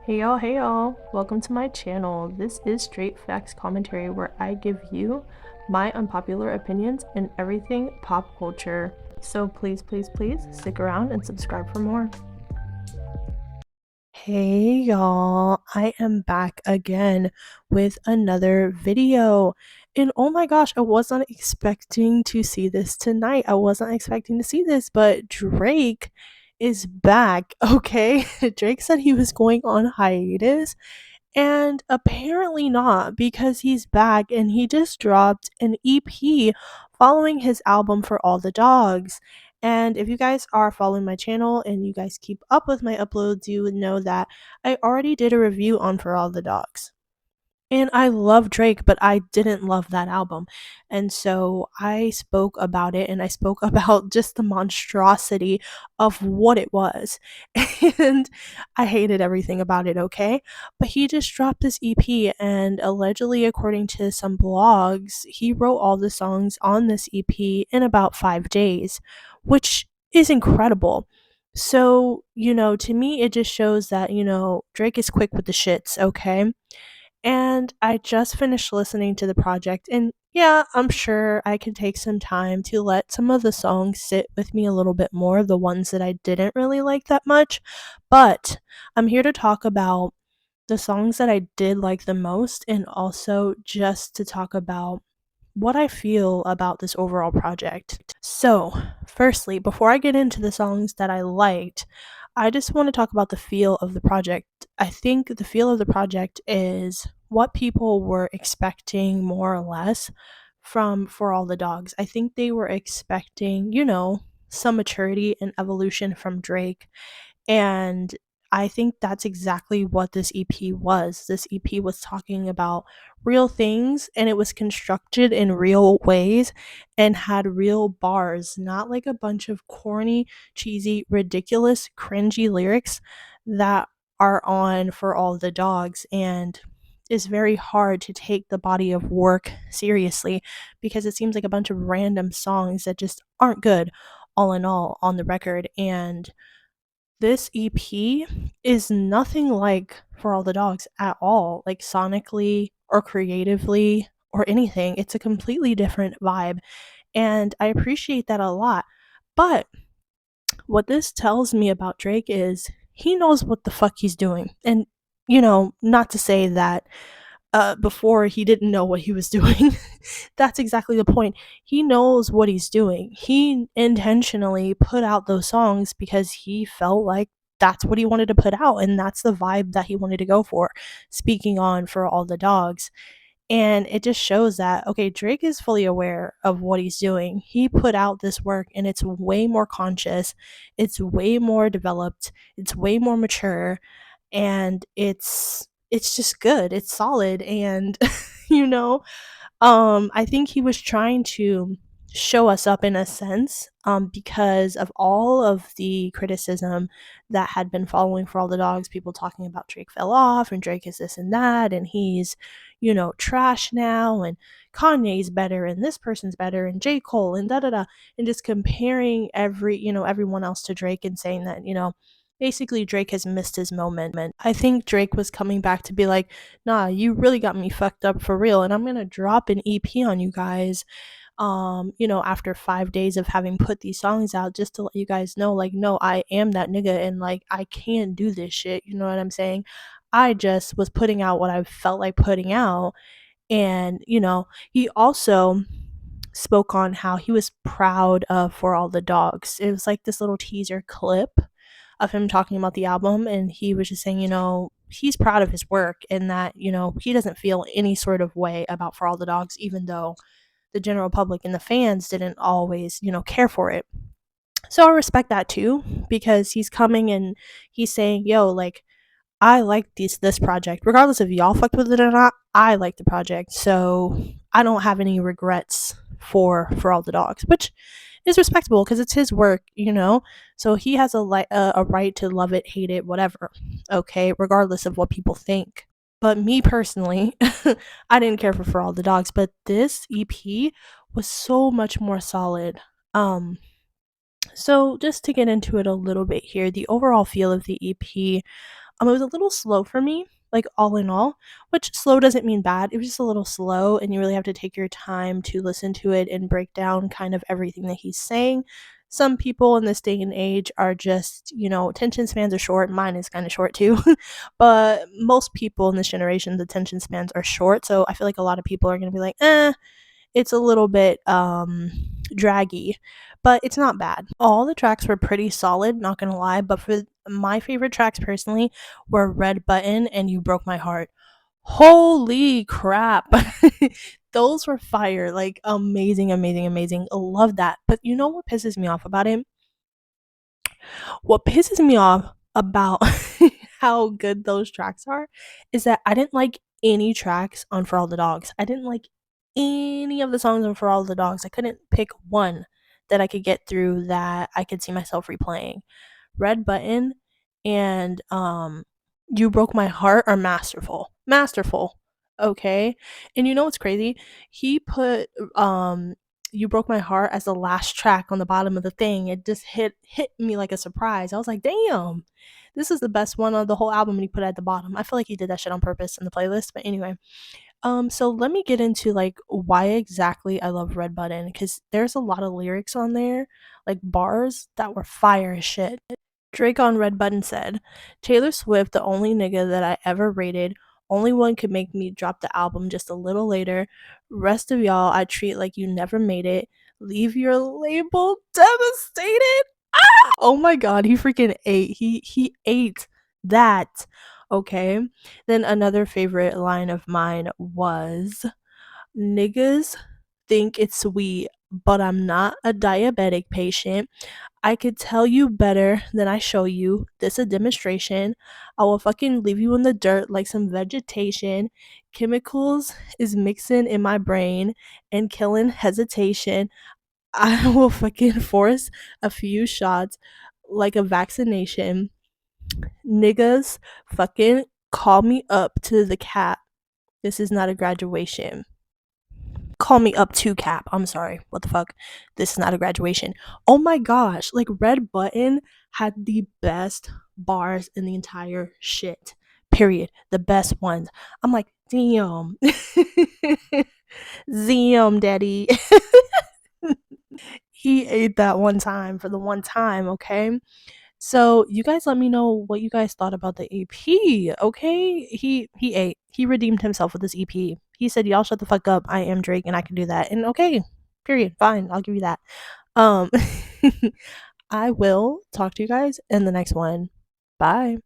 Hey y'all, welcome to my channel. This is Straight Facts Commentary where I give you my unpopular opinions in everything pop culture. So please stick around and subscribe for more. Hey y'all, I am back again with another video. And oh my gosh, I wasn't expecting to see this tonight. I wasn't expecting to see this, but Drake is back, okay? Drake said he was going on hiatus, and apparently not, because he's back and he just dropped an EP following his album For All the Dogs. And if you guys are following my channel and you guys keep up with my uploads, you would know that I already did a review on For All the Dogs. And I love Drake, but I didn't love that album. And so I spoke about it and I spoke about just the monstrosity of what it was. And I hated everything about it, okay? But he just dropped this EP, and allegedly, according to some blogs, he wrote all the songs on this EP in about 5 days, which is incredible. So, to me, it just shows that, Drake is quick with the shits, okay? And I just finished listening to the project, and yeah, I'm sure I could take some time to let some of the songs sit with me a little bit more, the ones that I didn't really like that much. But I'm here to talk about the songs that I did like the most, and also just to talk about what I feel about this overall project. So, firstly, before I get into the songs that I liked, I just want to talk about the feel of the project. I think the feel of the project is what people were expecting more or less from For All the Dogs. I think they were expecting, some maturity and evolution from Drake, and I think that's exactly what this EP was. This EP was talking about real things, and it was constructed in real ways and had real bars, not like a bunch of corny, cheesy, ridiculous, cringy lyrics that are on For All the Dogs. And it's very hard to take the body of work seriously because it seems like a bunch of random songs that just aren't good, all in all, on the record. And this EP is nothing like For All the Dogs at all, like sonically or creatively or anything. It's a completely different vibe, and I appreciate that a lot. But what this tells me about Drake is he knows what the fuck he's doing. And, not to say that before he didn't know what he was doing. That's exactly the point. He knows what he's doing. He intentionally put out those songs because he felt like that's what he wanted to put out, and that's the vibe that he wanted to go for. Speaking on For All the Dogs. And it just shows that, okay, Drake is fully aware of what he's doing. He put out this work and it's way more conscious, it's way more developed, it's way more mature, and it's just good. It's solid, and you know, I think he was trying to show us up in a sense, because of all of the criticism that had been following For All the Dogs, people talking about Drake fell off and Drake is this and that, and he's, trash now, and Kanye's better, and this person's better, and J. Cole, and da da da, and just comparing everyone else to Drake and saying that, basically Drake has missed his moment. I think Drake was coming back to be like, nah, you really got me fucked up for real, and I'm gonna drop an EP on you guys, after 5 days of having put these songs out, just to let you guys know, like, no, I am that nigga, and like, I can do this shit, you know what I'm saying? I just was putting out what I felt like putting out. And, he also spoke on how he was proud of For All the Dogs. It was like this little teaser clip of him talking about the album, and he was just saying, he's proud of his work, and that, he doesn't feel any sort of way about For All the Dogs, even though the general public and the fans didn't always, care for it. So I respect that too, because he's coming and he's saying, yo, like, I like this project. Regardless if y'all fucked with it or not, I like the project. So I don't have any regrets for All the Dogs, which is respectable because it's his work, So he has a right to love it, hate it, whatever. Okay, regardless of what people think. But me personally, I didn't care for All the Dogs, but this EP was so much more solid. So just to get into it a little bit here, the overall feel of the EP, It was a little slow for me, like, all in all, which slow doesn't mean bad. It was just a little slow, and you really have to take your time to listen to it and break down kind of everything that he's saying. Some people in this day and age are just, attention spans are short. Mine is kind of short too. But most people in this generation, the attention spans are short. So I feel like a lot of people are going to be like, it's a little bit draggy, but it's not bad. All the tracks were pretty solid, not gonna lie, but for my favorite tracks personally were Red Button and You Broke My Heart. Holy crap. Those were fire. Like amazing, amazing, amazing. Love that. But you know what pisses me off about it? What pisses me off about how good those tracks are is that I didn't like any tracks on For All the Dogs. I didn't like any of the songs on For All the Dogs. I couldn't pick one that I could get through that I could see myself replaying. Red Button and You Broke My Heart are masterful. Masterful. Okay? And you know what's crazy? He put You Broke My Heart as the last track on the bottom of the thing. It just hit me like a surprise. I was like, "Damn. This is the best one of the whole album," and he put it at the bottom. I feel like he did that shit on purpose in the playlist, but anyway. So let me get into like why exactly I love Red Button because there's a lot of lyrics on there, like bars that were fire as shit. Drake on Red Button said, Taylor Swift, the only nigga that I ever rated, only one could make me drop the album just a little later. Rest of y'all, I treat like you never made it. Leave your label devastated. Oh my god, he freaking ate. He ate that. Okay. Then another favorite line of mine was niggas think it's sweet, but I'm not a diabetic patient. I could tell you better than I show you. This a demonstration. I will fucking leave you in the dirt like some vegetation. Chemicals is mixing in my brain and killing hesitation. I will fucking force a few shots like a vaccination. Niggas fucking call me up to the cap. This is not a graduation. Call me up to cap. I'm sorry. What the fuck? This is not a graduation. Oh my gosh. Like Red Button had the best bars in the entire shit. Period. The best ones. I'm like, damn. Damn, daddy. He ate that one time for the one time, okay? So you guys let me know what you guys thought about the EP, okay? He ate. He redeemed himself with this EP. He said, "Y'all shut the fuck up. I am Drake and I can do that." And okay, period. Fine. I'll give you that. Um I will talk to you guys in the next one. Bye.